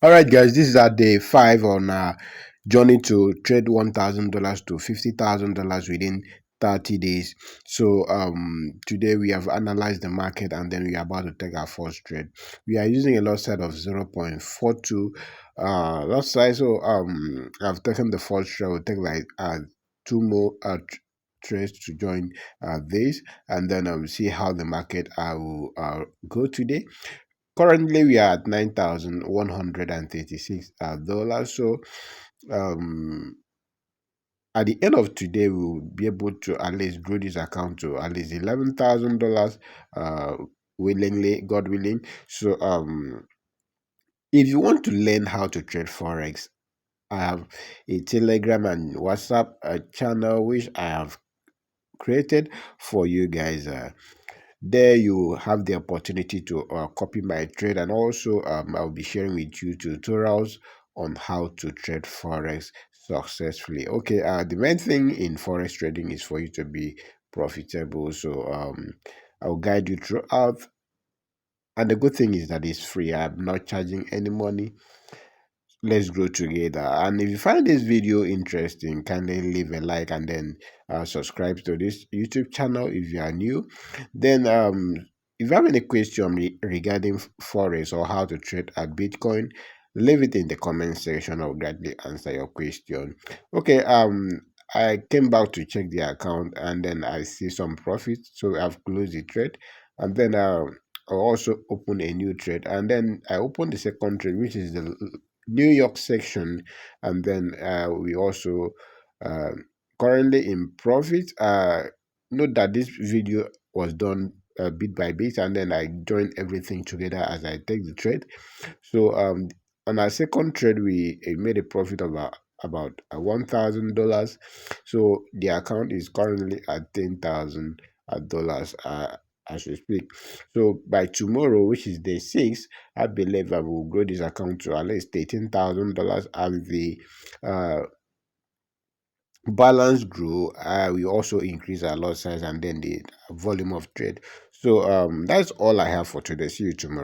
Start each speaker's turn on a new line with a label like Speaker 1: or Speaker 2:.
Speaker 1: All right, guys, this is our day 5 on our journey to trade $1,000 to $50,000 within 30 days. So today we have analyzed the market and then we are about to take our first trade. We are using a lot size of 0.42 lot size. So I've taken the first trade. We'll take like two more trades to join this, and then see how the market will go today. Currently, we are at $9,136. So, um, at the end of today, we will be able to at least grow this account to at least $11,000, willingly, God willing. So, if you want to learn how to trade forex, I have a Telegram and WhatsApp channel which I have created for you guys. There you have the opportunity to copy my trade, and also I'll be sharing with you tutorials on how to trade forex successfully. Okay, the main thing in forex trading is for you to be profitable. So I'll guide you throughout, and the good thing is that it's free. I'm not charging any money. Let's grow together. And if you find this video interesting, kindly leave a like and then subscribe to this YouTube channel if you are new. Then if you have any question regarding forex or how to trade at Bitcoin, leave it in the comment section. I'll gladly answer your question. Okay, I came back to check the account and then I see some profit, so I've closed the trade. And then I also open a new trade, and then I open the second trade, which is the New York section, and then we also uh, currently in profit. Note that this video was done bit by bit, and then I join everything together as I take the trade. So on our second trade, we made a profit of about $1,000. So the account is currently at $10,000 as we speak. So by tomorrow, which is day 6, I believe I will grow this account to at least $13,000, and the uh, balance grow. We also increase our lot size and then the volume of trade. So that's all I have for today. See you tomorrow.